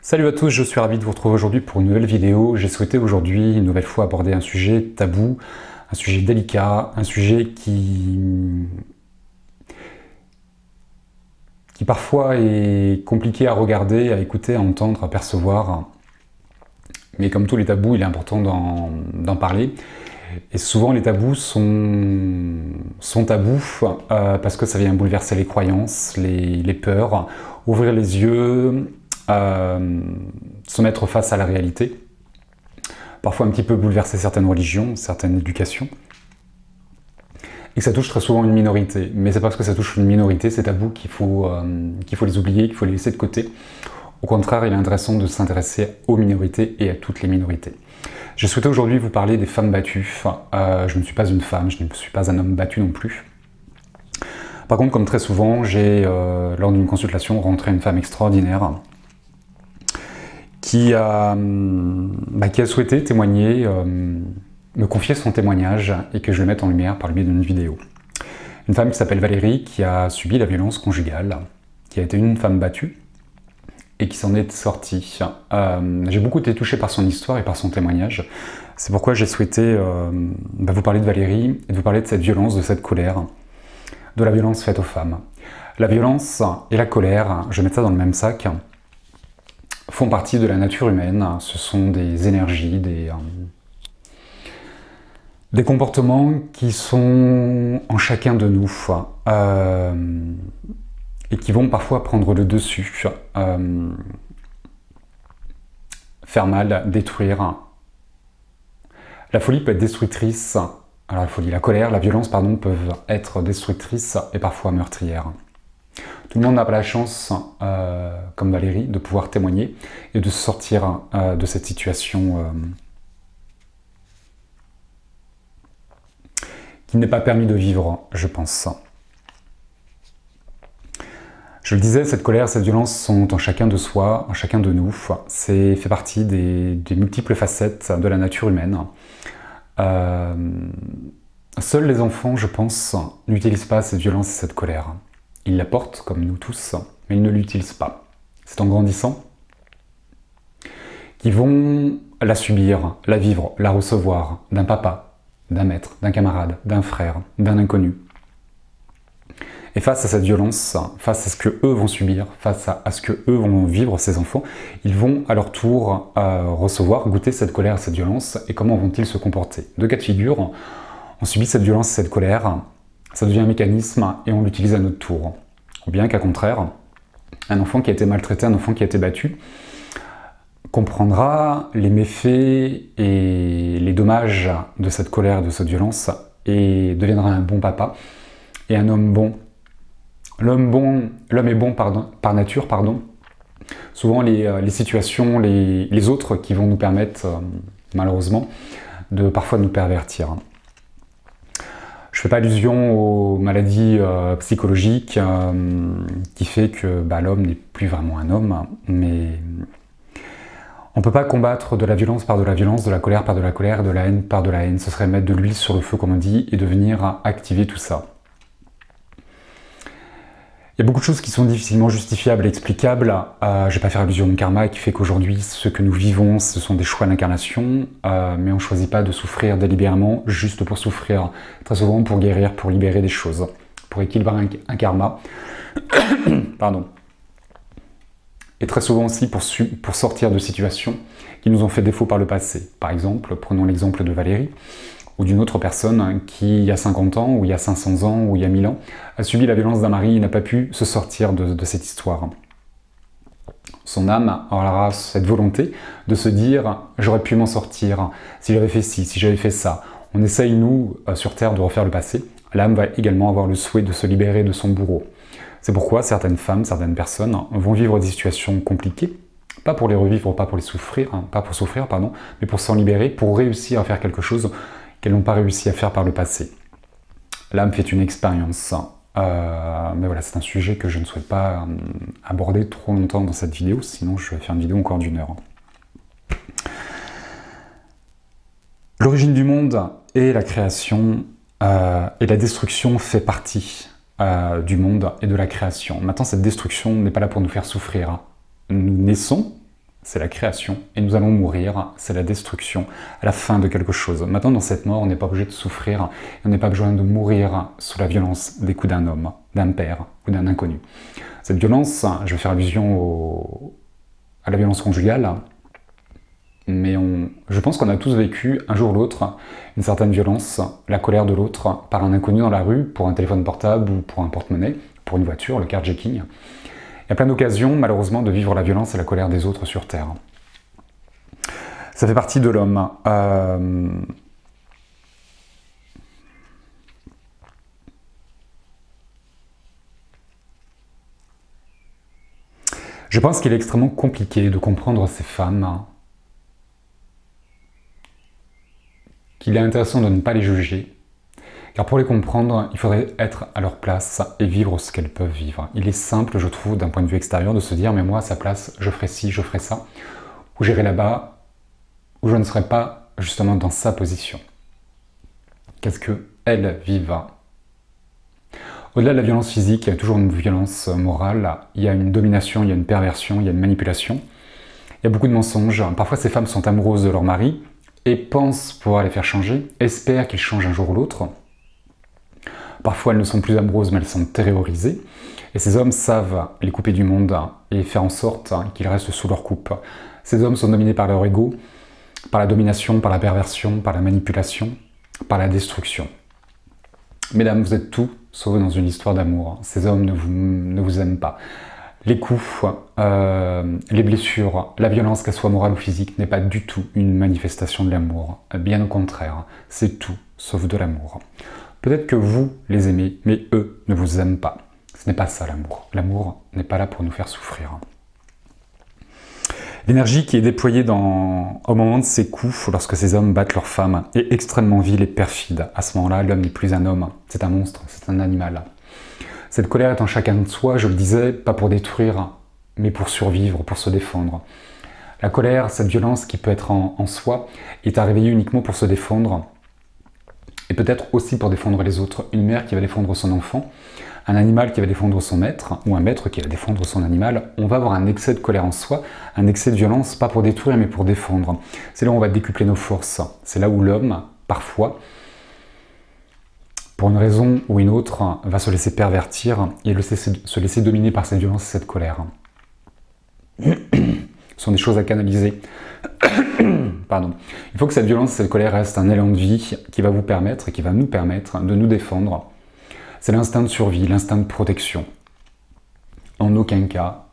Salut à tous, je suis ravi de vous retrouver aujourd'hui pour une nouvelle vidéo. J'ai souhaité aujourd'hui une nouvelle fois aborder un sujet tabou, un sujet délicat, un sujet qui parfois est compliqué à regarder, à écouter, à entendre, à percevoir. Mais comme tous les tabous, il est important d'en parler. Et souvent les tabous sont tabous parce que ça vient bouleverser les croyances, les peurs, ouvrir les yeux, se mettre face à la réalité, parfois un petit peu bouleverser certaines religions, certaines éducations, et que ça touche très souvent une minorité. Mais c'est parce que ça touche une minorité, ces tabous, qu'il faut les oublier, qu'il faut les laisser de côté. Au contraire, il est intéressant de s'intéresser aux minorités et à toutes les minorités. J'ai souhaité aujourd'hui vous parler des femmes battues. Je ne suis pas une femme, je ne suis pas un homme battu non plus. Par contre, comme très souvent, j'ai, lors d'une consultation, rencontré une femme extraordinaire qui a souhaité témoigner, me confier son témoignage et que je le mette en lumière par le biais d'une vidéo. Une femme qui s'appelle Valérie, qui a subi la violence conjugale, qui a été une femme battue et qui s'en est sortie. J'ai beaucoup été touché par son histoire et par son témoignage. C'est pourquoi j'ai souhaité vous parler de Valérie et de vous parler de cette violence, de cette colère, de la violence faite aux femmes. La violence et la colère, je mets ça dans le même sac, font partie de la nature humaine. Ce sont des énergies, des comportements qui sont en chacun de nous et qui vont parfois prendre le dessus, faire mal, détruire. La folie peut être destructrice. Alors la colère, la violence, pardon, peuvent être destructrices et parfois meurtrières. Tout le monde n'a pas la chance, comme Valérie, de pouvoir témoigner et de sortir de cette situation qui n'est pas permis de vivre, je pense. Je le disais, cette colère, cette violence sont en chacun de soi, en chacun de nous. C'est fait partie des multiples facettes de la nature humaine. Seuls les enfants, je pense, n'utilisent pas cette violence et cette colère. Ils la portent, comme nous tous, mais ils ne l'utilisent pas. C'est en grandissant qu'ils vont la subir, la vivre, la recevoir d'un papa, d'un maître, d'un camarade, d'un frère, d'un inconnu. Et face à cette violence, face à ce que eux vont subir, face à ce que eux vont vivre, ces enfants, ils vont à leur tour recevoir, goûter cette colère, cette violence, et comment vont-ils se comporter? Deux cas de figure, on subit cette violence, cette colère, ça devient un mécanisme et on l'utilise à notre tour. Ou bien qu'à contraire, un enfant qui a été maltraité, un enfant qui a été battu, comprendra les méfaits et les dommages de cette colère, de cette violence, et deviendra un bon papa et un homme bon. L'homme est bon par nature, pardon. Souvent les situations, les autres qui vont nous permettre, malheureusement, de parfois nous pervertir. Je ne fais pas allusion aux maladies psychologiques qui fait que l'homme n'est plus vraiment un homme, mais on ne peut pas combattre de la violence par de la violence, de la colère par de la colère, de la haine par de la haine. Ce serait mettre de l'huile sur le feu, comme on dit, et de venir activer tout ça. Il y a beaucoup de choses qui sont difficilement justifiables et explicables. Je ne vais pas faire allusion au karma qui fait qu'aujourd'hui, ce que nous vivons, ce sont des choix d'incarnation, mais on ne choisit pas de souffrir délibérément juste pour souffrir. Très souvent pour guérir, pour libérer des choses, pour équilibrer un karma. Pardon. Et très souvent aussi pour sortir de situations qui nous ont fait défaut par le passé. Par exemple, prenons l'exemple de Valérie, ou d'une autre personne qui, il y a 50 ans, ou il y a 500 ans, ou il y a 1000 ans, a subi la violence d'un mari et n'a pas pu se sortir de cette histoire. Son âme aura cette volonté de se dire « j'aurais pu m'en sortir si j'avais fait ci, si j'avais fait ça ». On essaye, nous, sur Terre, de refaire le passé. L'âme va également avoir le souhait de se libérer de son bourreau. C'est pourquoi certaines femmes, certaines personnes vont vivre des situations compliquées, pas pour les revivre, pas pour souffrir, pardon, mais pour s'en libérer, pour réussir à faire quelque chose qu'elles n'ont pas réussi à faire par le passé. L'âme fait une expérience. Mais voilà, c'est un sujet que je ne souhaite pas aborder trop longtemps dans cette vidéo, sinon je vais faire une vidéo encore d'1 heure. L'origine du monde et la création et la destruction fait partie du monde et de la création. Maintenant, cette destruction n'est pas là pour nous faire souffrir. Nous naissons, c'est la création, et nous allons mourir, c'est la destruction, à la fin de quelque chose. Maintenant, dans cette mort, on n'est pas obligé de souffrir, on n'est pas besoin de mourir sous la violence des coups d'un homme, d'un père ou d'un inconnu. Cette violence, je vais faire allusion à la violence conjugale, mais je pense qu'on a tous vécu, un jour ou l'autre, une certaine violence, la colère de l'autre, par un inconnu dans la rue, pour un téléphone portable ou pour un porte-monnaie, pour une voiture, le carjacking. Il y a plein d'occasions, malheureusement, de vivre la violence et la colère des autres sur Terre. Ça fait partie de l'homme. Je pense qu'il est extrêmement compliqué de comprendre ces femmes, qu'il est intéressant de ne pas les juger, car pour les comprendre, il faudrait être à leur place et vivre ce qu'elles peuvent vivre. Il est simple, je trouve, d'un point de vue extérieur, de se dire « mais moi, à sa place, je ferai ci, je ferai ça », ou j'irai là-bas, où je ne serai pas justement dans sa position. Qu'est-ce qu'elles vivent? Au-delà de la violence physique, il y a toujours une violence morale, il y a une domination, il y a une perversion, il y a une manipulation. Il y a beaucoup de mensonges. Parfois, ces femmes sont amoureuses de leur mari et pensent pouvoir les faire changer, espèrent qu'ils changent un jour ou l'autre. Parfois, elles ne sont plus amoureuses, mais elles sont terrorisées. Et ces hommes savent les couper du monde et faire en sorte qu'ils restent sous leur coupe. Ces hommes sont dominés par leur ego, par la domination, par la perversion, par la manipulation, par la destruction. Mesdames, vous êtes tout sauf dans une histoire d'amour. Ces hommes ne vous aiment pas. Les coups, les blessures, la violence, qu'elle soit morale ou physique, n'est pas du tout une manifestation de l'amour. Bien au contraire, c'est tout sauf de l'amour. Peut-être que vous les aimez, mais eux ne vous aiment pas. Ce n'est pas ça l'amour. L'amour n'est pas là pour nous faire souffrir. L'énergie qui est déployée au moment de ces coups, lorsque ces hommes battent leurs femmes, est extrêmement vile et perfide. À ce moment-là, l'homme n'est plus un homme, c'est un monstre, c'est un animal. Cette colère est en chacun de soi, je le disais, pas pour détruire, mais pour survivre, pour se défendre. La colère, cette violence qui peut être en soi, est à réveiller uniquement pour se défendre, et peut-être aussi pour défendre les autres. Une mère qui va défendre son enfant, un animal qui va défendre son maître, ou un maître qui va défendre son animal, on va avoir un excès de colère en soi, un excès de violence, pas pour détruire, mais pour défendre. C'est là où on va décupler nos forces. C'est là où l'homme, parfois, pour une raison ou une autre, va se laisser pervertir et se laisser dominer par cette violence et cette colère. Ce sont des choses à canaliser. Pardon. Il faut que cette violence et cette colère restent un élan de vie qui va vous permettre et qui va nous permettre de nous défendre. C'est l'instinct de survie, l'instinct de protection. En aucun cas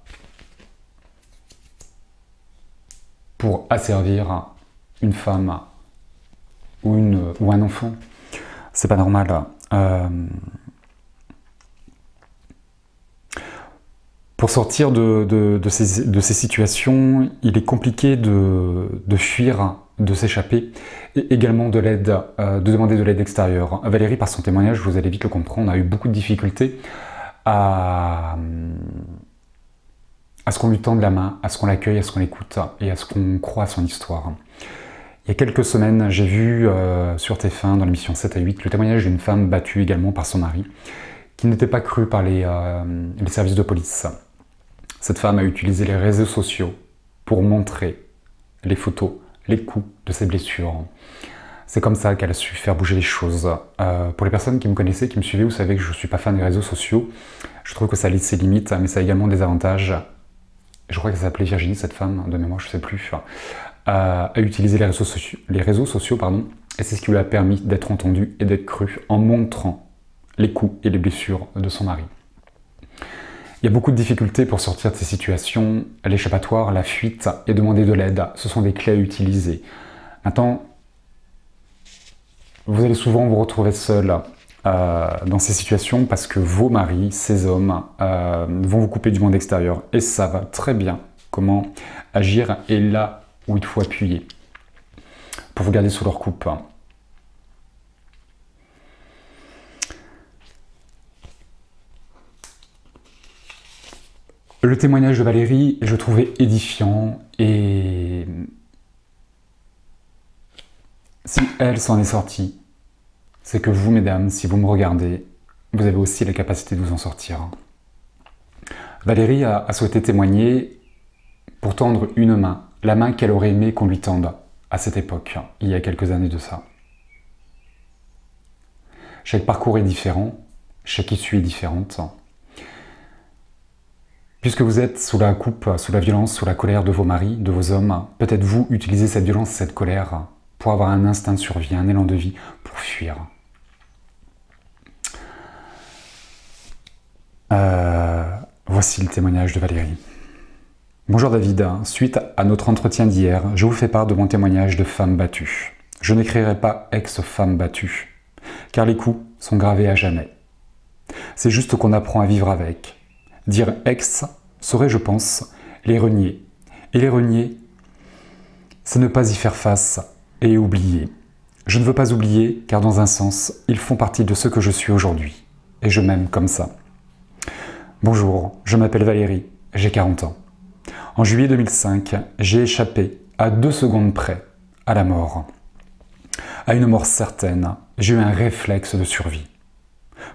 pour asservir une femme ou un enfant. C'est pas normal. Pour sortir de ces situations, il est compliqué de fuir, de s'échapper, et également de l'aide, de demander de l'aide extérieure. Valérie, par son témoignage, vous allez vite le comprendre, a eu beaucoup de difficultés à ce qu'on lui tende la main, à ce qu'on l'accueille, à ce qu'on l'écoute et à ce qu'on croit à son histoire. Il y a quelques semaines, j'ai vu sur TF1, dans l'émission 7 à 8, le témoignage d'une femme battue également par son mari, qui n'était pas crue par les services de police. Cette femme a utilisé les réseaux sociaux pour montrer les photos, les coups de ses blessures. C'est comme ça qu'elle a su faire bouger les choses. Pour les personnes qui me connaissaient, qui me suivaient, vous savez que je ne suis pas fan des réseaux sociaux. Je trouve que ça a ses limites, mais ça a également des avantages. Je crois qu'elle s'appelait Virginie, cette femme, de mémoire, je ne sais plus. A utilisé les réseaux sociaux, et c'est ce qui lui a permis d'être entendue et d'être crue en montrant les coups et les blessures de son mari. Il y a beaucoup de difficultés pour sortir de ces situations. L'échappatoire, la fuite et demander de l'aide, ce sont des clés à utiliser. Maintenant, vous allez souvent vous retrouver seul dans ces situations parce que vos maris, ces hommes, vont vous couper du monde extérieur. Et ça va très bien comment agir et là où il faut appuyer pour vous garder sous leur coupe. Le témoignage de Valérie, je le trouvais édifiant et si elle s'en est sortie, c'est que vous, mesdames, si vous me regardez, vous avez aussi la capacité de vous en sortir. Valérie a souhaité témoigner pour tendre une main la main qu'elle aurait aimé qu'on lui tende à cette époque, il y a quelques années de ça. Chaque parcours est différent, chaque issue est différente. Puisque vous êtes sous la coupe, sous la violence, sous la colère de vos maris, de vos hommes, peut-être vous utilisez cette violence, cette colère pour avoir un instinct de survie, un élan de vie, pour fuir. Voici le témoignage de Valérie. Bonjour David, suite à notre entretien d'hier, je vous fais part de mon témoignage de femme battue. Je n'écrirai pas ex-femme battue, car les coups sont gravés à jamais. C'est juste qu'on apprend à vivre avec. Dire ex serait, je pense, les renier. Et les renier, c'est ne pas y faire face et oublier. Je ne veux pas oublier, car dans un sens, ils font partie de ce que je suis aujourd'hui. Et je m'aime comme ça. Bonjour, je m'appelle Valérie, j'ai 40 ans. En juillet 2005, j'ai échappé à 2 secondes près à la mort. À une mort certaine, j'ai eu un réflexe de survie.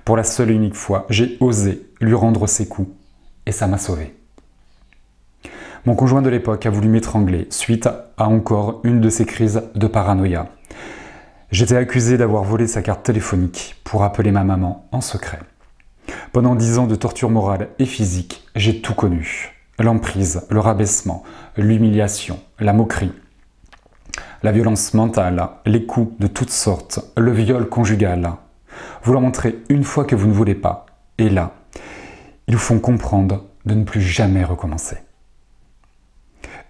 Pour la seule et unique fois, j'ai osé lui rendre ses coups et ça m'a sauvé. Mon conjoint de l'époque a voulu m'étrangler suite à encore une de ces crises de paranoïa. J'étais accusé d'avoir volé sa carte téléphonique pour appeler ma maman en secret. Pendant 10 ans de torture morale et physique, j'ai tout connu. L'emprise, le rabaissement, l'humiliation, la moquerie, la violence mentale, les coups de toutes sortes, le viol conjugal. Vous leur montrez une fois que vous ne voulez pas, et là, ils vous font comprendre de ne plus jamais recommencer.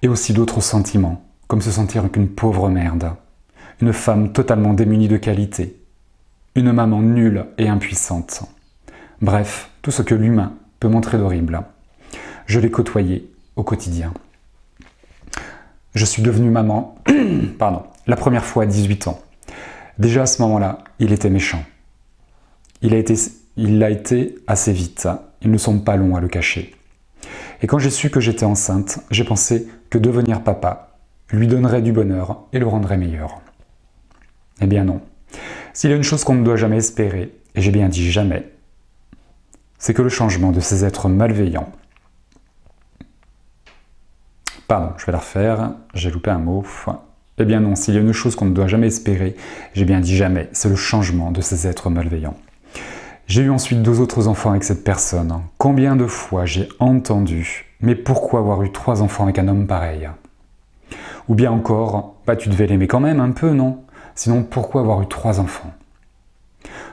Et aussi d'autres sentiments, comme se sentir qu'une pauvre merde, une femme totalement démunie de qualité, une maman nulle et impuissante. Bref, tout ce que l'humain peut montrer d'horrible. Je l'ai côtoyé au quotidien. Je suis devenue maman, la première fois à 18 ans. Déjà à ce moment-là, il était méchant. Il l'a été assez vite. Ils ne sont pas longs à le cacher. Et quand j'ai su que j'étais enceinte, j'ai pensé que devenir papa lui donnerait du bonheur et le rendrait meilleur. Eh bien non. S'il y a une chose qu'on ne doit jamais espérer, et j'ai bien dit jamais, c'est que le changement de ces êtres malveillants... Pardon, je vais la refaire, j'ai loupé un mot. Eh bien non, s'il y a une chose qu'on ne doit jamais espérer, j'ai bien dit jamais, c'est le changement de ces êtres malveillants. J'ai eu ensuite 2 autres enfants avec cette personne. Combien de fois j'ai entendu « Mais pourquoi avoir eu 3 enfants avec un homme pareil ?» Ou bien encore « Bah tu devais l'aimer quand même un peu, non ? Sinon pourquoi avoir eu 3 enfants ?»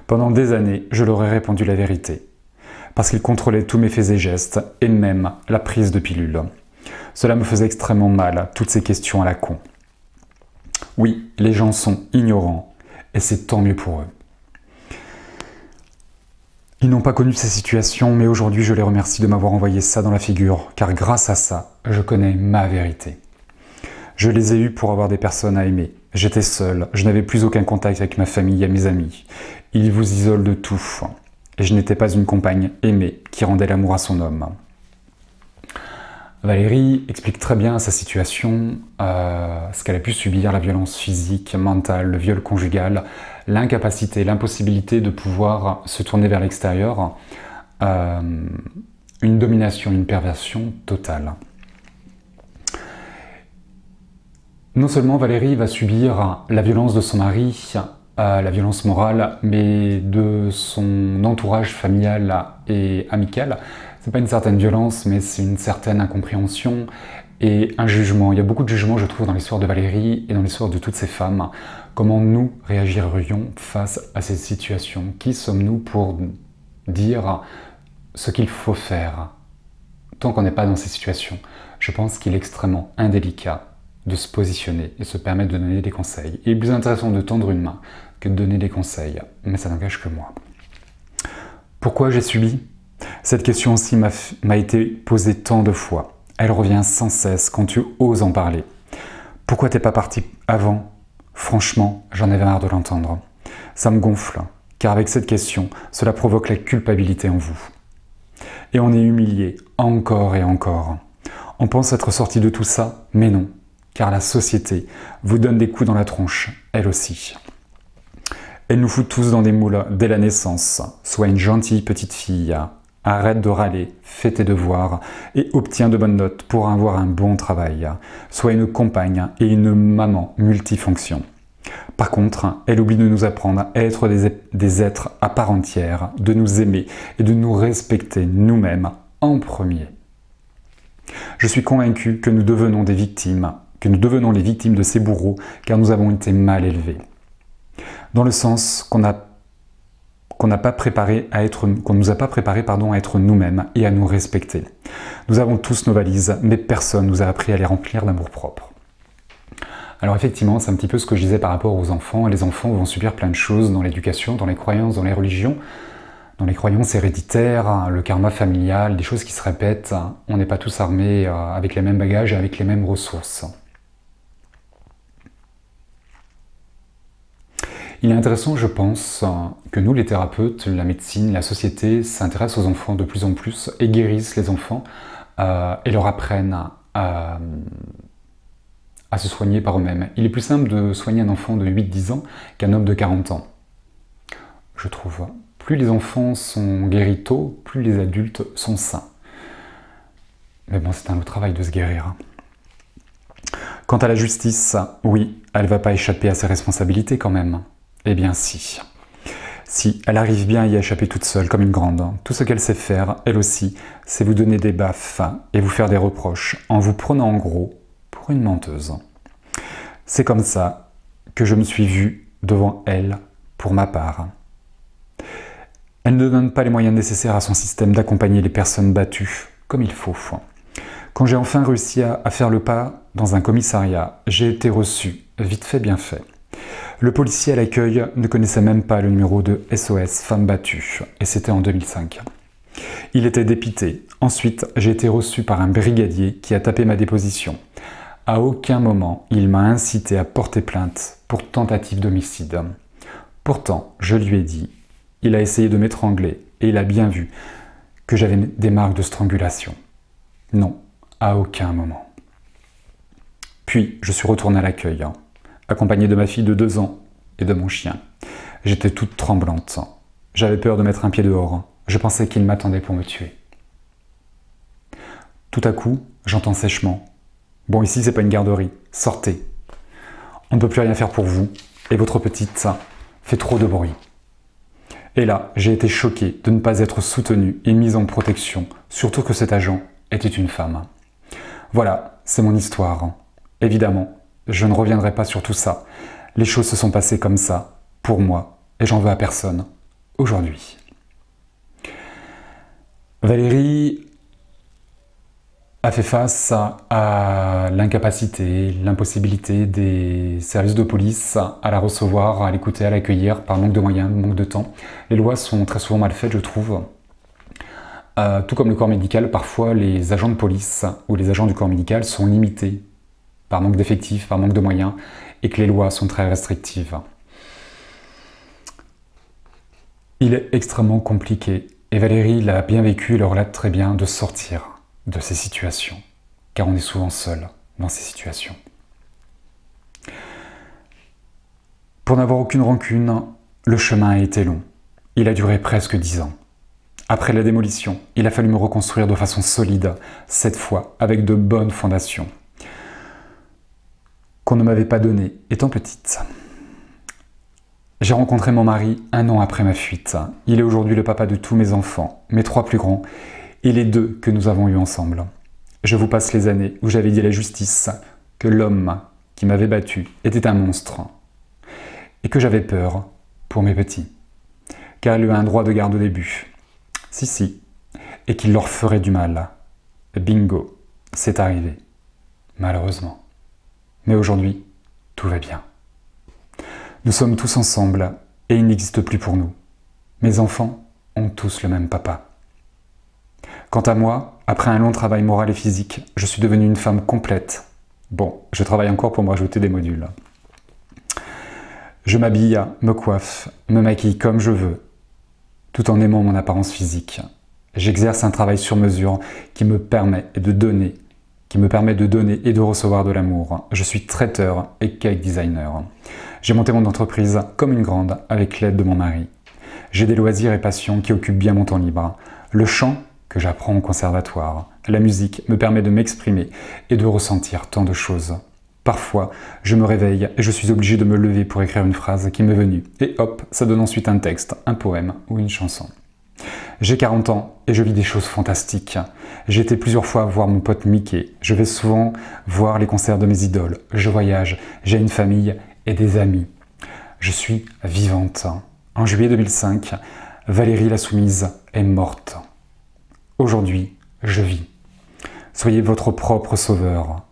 Pendant des années, je leur ai répondu la vérité. Parce qu'ils contrôlaient tous mes faits et gestes, et même la prise de pilule. Cela me faisait extrêmement mal, toutes ces questions à la con. Oui, les gens sont ignorants, et c'est tant mieux pour eux. Ils n'ont pas connu ces situations, mais aujourd'hui je les remercie de m'avoir envoyé ça dans la figure, car grâce à ça, je connais ma vérité. Je les ai eus pour avoir des personnes à aimer. J'étais seul, je n'avais plus aucun contact avec ma famille et mes amis. Ils vous isolent de tout, et je n'étais pas une compagne aimée qui rendait l'amour à son homme. Valérie explique très bien sa situation, ce qu'elle a pu subir, la violence physique, mentale, le viol conjugal, l'incapacité, l'impossibilité de pouvoir se tourner vers l'extérieur, une domination, une perversion totale. Non seulement Valérie va subir la violence de son mari, la violence morale, mais de son entourage familial et amical. C'est pas une certaine violence, mais c'est une certaine incompréhension et un jugement. Il y a beaucoup de jugements, je trouve, dans l'histoire de Valérie et dans l'histoire de toutes ces femmes. Comment nous réagirions face à cette situation? Qui sommes-nous pour dire ce qu'il faut faire? Tant qu'on n'est pas dans ces situations, je pense qu'il est extrêmement indélicat de se positionner et se permettre de donner des conseils. Il est plus intéressant de tendre une main que de donner des conseils, mais ça n'engage que moi. Pourquoi j'ai subi? Cette question aussi m'a été posée tant de fois. Elle revient sans cesse quand tu oses en parler. Pourquoi t'es pas parti avant? Franchement, j'en avais marre de l'entendre. Ça me gonfle, car avec cette question, cela provoque la culpabilité en vous. Et on est humilié, encore et encore. On pense être sorti de tout ça, mais non, car la société vous donne des coups dans la tronche, elle aussi. Elle nous fout tous dans des moules dès la naissance. Sois une gentille petite fille, Arrête de râler, fais tes devoirs et obtiens de bonnes notes pour avoir un bon travail. Sois une compagne et une maman multifonction. Par contre, elle oublie de nous apprendre à être des êtres à part entière, de nous aimer et de nous respecter nous-mêmes en premier. Je suis convaincu que nous devenons des victimes, que nous devenons les victimes de ces bourreaux car nous avons été mal élevés. Dans le sens qu'on nous a pas préparé à être nous-mêmes et à nous respecter. Nous avons tous nos valises, mais personne nous a appris à les remplir d'amour-propre. Alors effectivement, c'est un petit peu ce que je disais par rapport aux enfants. Les enfants vont subir plein de choses dans l'éducation, dans les croyances, dans les religions, dans les croyances héréditaires, le karma familial, des choses qui se répètent. On n'est pas tous armés avec les mêmes bagages et avec les mêmes ressources. Il est intéressant, je pense, que nous, les thérapeutes, la médecine, la société, s'intéressent aux enfants de plus en plus et guérissent les enfants et leur apprennent à se soigner par eux-mêmes. Il est plus simple de soigner un enfant de 8-10 ans qu'un homme de 40 ans, je trouve. Plus les enfants sont guéris tôt, plus les adultes sont sains. Mais bon, c'est un autre travail de se guérir. Quant à la justice, oui, elle ne va pas échapper à ses responsabilités quand même. Eh bien si. Si, elle arrive bien à y échapper toute seule, comme une grande. Tout ce qu'elle sait faire, elle aussi, c'est vous donner des baffes et vous faire des reproches en vous prenant en gros pour une menteuse. C'est comme ça que je me suis vu devant elle pour ma part. Elle ne donne pas les moyens nécessaires à son système d'accompagner les personnes battues comme il faut. Quand j'ai enfin réussi à faire le pas dans un commissariat, j'ai été reçu, vite fait bien fait. Le policier à l'accueil ne connaissait même pas le numéro de SOS Femmes Battues, et c'était en 2005. Il était dépité. Ensuite, j'ai été reçu par un brigadier qui a tapé ma déposition. À aucun moment, il m'a incité à porter plainte pour tentative d'homicide. Pourtant, je lui ai dit, il a essayé de m'étrangler, et il a bien vu que j'avais des marques de strangulation. Non, à aucun moment. Puis, je suis retourné à l'accueil, accompagné de ma fille de 2 ans et de mon chien. J'étais toute tremblante. J'avais peur de mettre un pied dehors. Je pensais qu'il m'attendait pour me tuer. Tout à coup, j'entends sèchement. Bon, ici, c'est pas une garderie. Sortez. On ne peut plus rien faire pour vous. Et votre petite fait trop de bruit. Et là, j'ai été choqué de ne pas être soutenu et mis en protection, surtout que cet agent était une femme. Voilà, c'est mon histoire. Évidemment, je ne reviendrai pas sur tout ça. Les choses se sont passées comme ça, pour moi, et j'en veux à personne, aujourd'hui. Valérie a fait face à l'incapacité, l'impossibilité des services de police à la recevoir, à l'écouter, à l'accueillir par manque de moyens, manque de temps. Les lois sont très souvent mal faites, je trouve. Tout comme le corps médical, parfois les agents de police ou les agents du corps médical sont limités par manque d'effectifs, par manque de moyens, et que les lois sont très restrictives. Il est extrêmement compliqué, et Valérie l'a bien vécu et le relate très bien, de sortir de ces situations, car on est souvent seul dans ces situations. Pour n'avoir aucune rancune, le chemin a été long. Il a duré presque 10 ans. Après la démolition, il a fallu me reconstruire de façon solide, cette fois avec de bonnes fondations, qu'on ne m'avait pas donné étant petite. J'ai rencontré mon mari 1 an après ma fuite. Il est aujourd'hui le papa de tous mes enfants, mes 3 plus grands, et les 2 que nous avons eus ensemble. Je vous passe les années où j'avais dit à la justice que l'homme qui m'avait battu était un monstre, et que j'avais peur pour mes petits, car il a eu un droit de garde au début. Si, et qu'il leur ferait du mal. Bingo, c'est arrivé, malheureusement. Mais aujourd'hui, tout va bien. Nous sommes tous ensemble et il n'existe plus pour nous. Mes enfants ont tous le même papa. Quant à moi, après un long travail moral et physique, je suis devenue une femme complète. Bon, je travaille encore pour me rajouter des modules. Je m'habille, me coiffe, me maquille comme je veux, tout en aimant mon apparence physique. J'exerce un travail sur mesure qui me permet de donner et de recevoir de l'amour. Je suis traiteur et cake designer. J'ai monté mon entreprise comme une grande avec l'aide de mon mari. J'ai des loisirs et passions qui occupent bien mon temps libre. Le chant que j'apprends au conservatoire, la musique me permet de m'exprimer et de ressentir tant de choses. Parfois, je me réveille et je suis obligé de me lever pour écrire une phrase qui m'est venue. Et hop, ça donne ensuite un texte, un poème ou une chanson. J'ai 40 ans et je vis des choses fantastiques. J'ai été plusieurs fois voir mon pote Mickey. Je vais souvent voir les concerts de mes idoles. Je voyage, j'ai une famille et des amis. Je suis vivante. En juillet 2005, Valérie la Soumise est morte. Aujourd'hui, je vis. Soyez votre propre sauveur.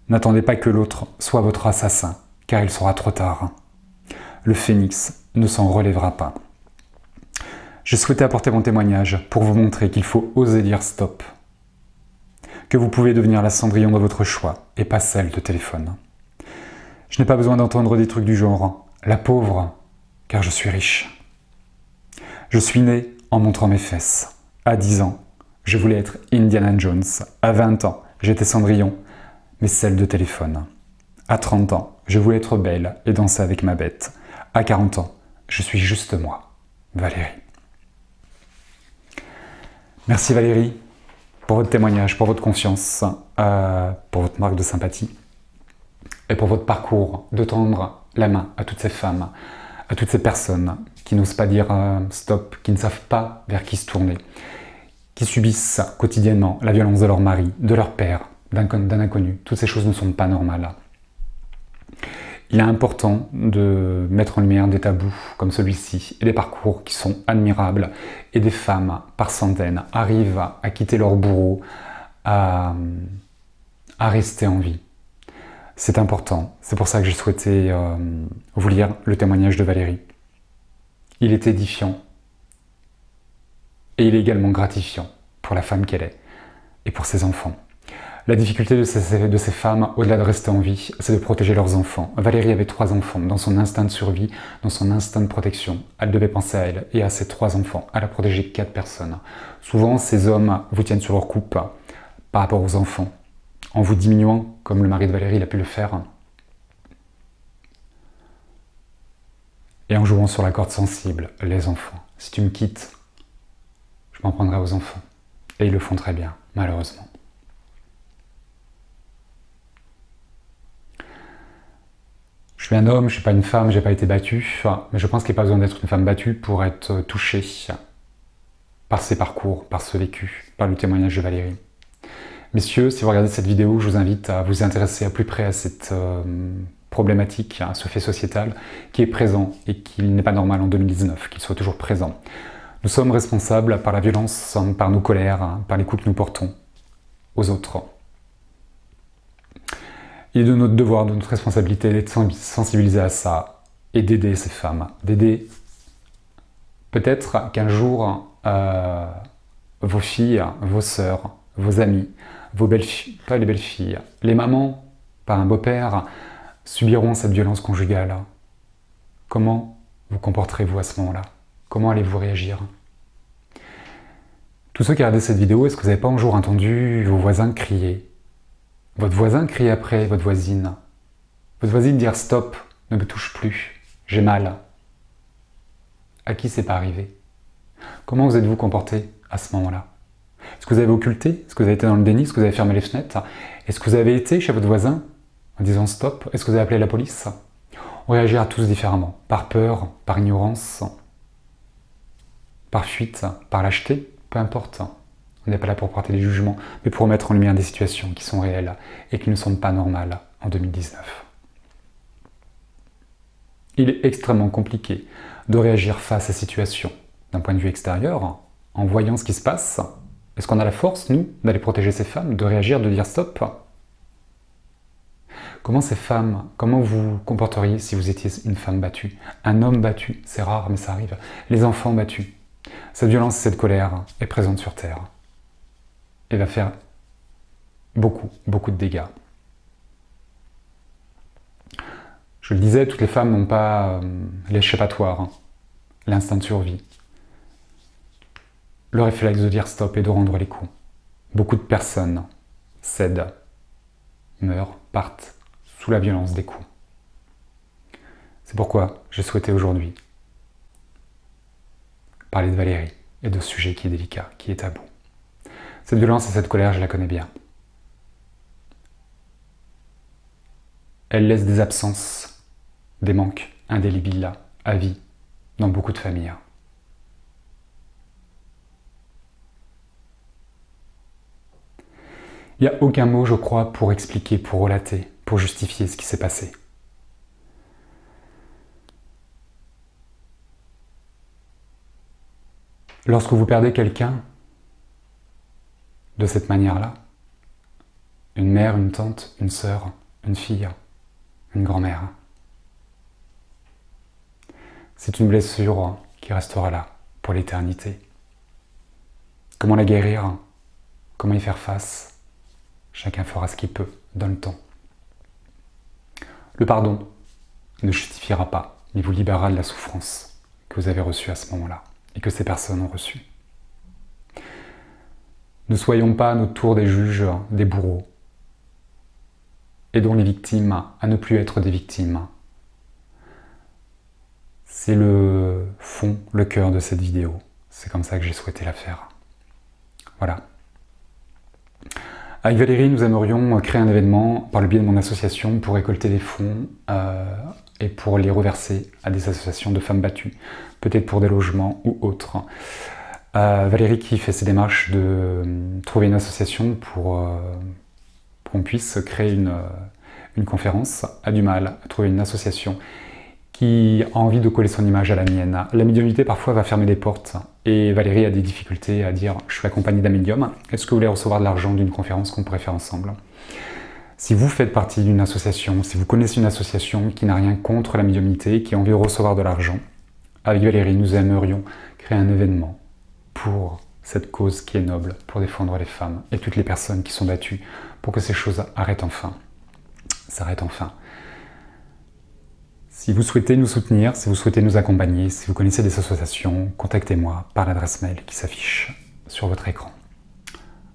N'attendez pas que l'autre soit votre assassin, car il sera trop tard. Le phénix ne s'en relèvera pas. J'ai souhaité apporter mon témoignage pour vous montrer qu'il faut oser dire stop. Que vous pouvez devenir la Cendrillon de votre choix et pas celle de téléphone. Je n'ai pas besoin d'entendre des trucs du genre « la pauvre », car je suis riche. Je suis né en montrant mes fesses. À 10 ans, je voulais être Indiana Jones. À 20 ans, j'étais Cendrillon, mais celle de téléphone. À 30 ans, je voulais être belle et danser avec ma bête. À 40 ans, je suis juste moi, Valérie. Merci Valérie pour votre témoignage, pour votre confiance, pour votre marque de sympathie et pour votre parcours de tendre la main à toutes ces femmes, à toutes ces personnes qui n'osent pas dire stop, qui ne savent pas vers qui se tourner, qui subissent quotidiennement la violence de leur mari, de leur père, d'un inconnu. Toutes ces choses ne sont pas normales. Il est important de mettre en lumière des tabous comme celui-ci et des parcours qui sont admirables et des femmes par centaines arrivent à quitter leur bourreau, à rester en vie. C'est important. C'est pour ça que j'ai souhaité vous lire le témoignage de Valérie. Il est édifiant et il est également gratifiant pour la femme qu'elle est et pour ses enfants. La difficulté de ces femmes, au-delà de rester en vie, c'est de protéger leurs enfants. Valérie avait 3 enfants. Dans son instinct de survie, dans son instinct de protection, elle devait penser à elle et à ses 3 enfants. Elle a protégé 4 personnes. Souvent, ces hommes vous tiennent sur leur coupe par rapport aux enfants, en vous diminuant, comme le mari de Valérie a pu le faire, et en jouant sur la corde sensible, les enfants. Si tu me quittes, je m'en prendrai aux enfants. Et ils le font très bien, malheureusement. Je suis un homme, je ne suis pas une femme, je n'ai pas été battu, mais je pense qu'il n'y a pas besoin d'être une femme battue pour être touché par ces parcours, par ce vécu, par le témoignage de Valérie. Messieurs, si vous regardez cette vidéo, je vous invite à vous intéresser à plus près à cette problématique, à ce fait sociétal qui est présent et qu'il n'est pas normal en 2019, qu'il soit toujours présent. Nous sommes responsables par la violence, par nos colères, par les coups que nous portons aux autres. Il est de notre devoir, de notre responsabilité d'être sensibilisés à ça et d'aider ces femmes. D'aider peut-être qu'un jour, vos filles, vos sœurs, vos amis, vos belles-filles, pas les belles-filles, les mamans, par un beau-père, subiront cette violence conjugale. Comment vous comporterez-vous à ce moment-là? Comment allez-vous réagir? Tous ceux qui regardent cette vidéo, est-ce que vous n'avez pas un jour entendu vos voisins crier? Votre voisin crie après, votre voisine. Votre voisine dire stop, ne me touche plus, j'ai mal. À qui c'est pas arrivé? Comment vous êtes-vous comporté à ce moment-là? Est-ce que vous avez occulté? Est-ce que vous avez été dans le déni? Est-ce que vous avez fermé les fenêtres? Est-ce que vous avez été chez votre voisin en disant stop? Est-ce que vous avez appelé la police? On réagira tous différemment, par peur, par ignorance, par fuite, par lâcheté, peu importe. On n'est pas là pour porter des jugements, mais pour mettre en lumière des situations qui sont réelles et qui ne sont pas normales en 2019. Il est extrêmement compliqué de réagir face à ces situations d'un point de vue extérieur, en voyant ce qui se passe. Est-ce qu'on a la force, nous, d'aller protéger ces femmes, de réagir, de dire stop? Comment ces femmes, comment vous vous comporteriez si vous étiez une femme battue? Un homme battu, c'est rare, mais ça arrive. Les enfants battus. Cette violence, cette colère est présente sur Terre. Et va faire beaucoup, beaucoup de dégâts. Je le disais, toutes les femmes n'ont pas l'échappatoire, l'instinct de survie, le réflexe de dire stop et de rendre les coups. Beaucoup de personnes cèdent, meurent, partent sous la violence des coups. C'est pourquoi j'ai souhaité aujourd'hui parler de Valérie et de ce sujet qui est délicat, qui est tabou. Cette violence et cette colère, je la connais bien. Elle laisse des absences, des manques indélébiles à vie dans beaucoup de familles. Il n'y a aucun mot, je crois, pour expliquer, pour relater, pour justifier ce qui s'est passé. Lorsque vous perdez quelqu'un de cette manière-là, une mère, une tante, une sœur, une fille, une grand-mère, c'est une blessure qui restera là pour l'éternité. Comment la guérir? Comment y faire face? Chacun fera ce qu'il peut dans le temps. Le pardon ne justifiera pas, mais vous libérera de la souffrance que vous avez reçue à ce moment-là et que ces personnes ont reçue. Ne soyons pas à notre tour des juges, des bourreaux. Aidons les victimes à ne plus être des victimes. C'est le fond, le cœur de cette vidéo. C'est comme ça que j'ai souhaité la faire. Voilà. Avec Valérie, nous aimerions créer un événement par le biais de mon association pour récolter des fonds et pour les reverser à des associations de femmes battues, peut-être pour des logements ou autres. Valérie qui fait ses démarches de trouver une association pour qu'on puisse créer une conférence, a du mal à trouver une association qui a envie de coller son image à la mienne. La médiumnité parfois va fermer des portes et Valérie a des difficultés à dire « je suis accompagnée d'un médium, est-ce que vous voulez recevoir de l'argent d'une conférence qu'on pourrait faire ensemble ?» Si vous faites partie d'une association, si vous connaissez une association qui n'a rien contre la médiumnité, qui a envie de recevoir de l'argent, avec Valérie, nous aimerions créer un événement pour cette cause qui est noble, pour défendre les femmes et toutes les personnes qui sont battues, pour que ces choses arrêtent enfin. S'arrêtent enfin. Si vous souhaitez nous soutenir, si vous souhaitez nous accompagner, si vous connaissez des associations, contactez-moi par l'adresse mail qui s'affiche sur votre écran.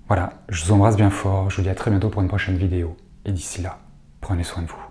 Voilà, je vous embrasse bien fort, je vous dis à très bientôt pour une prochaine vidéo. Et d'ici là, prenez soin de vous.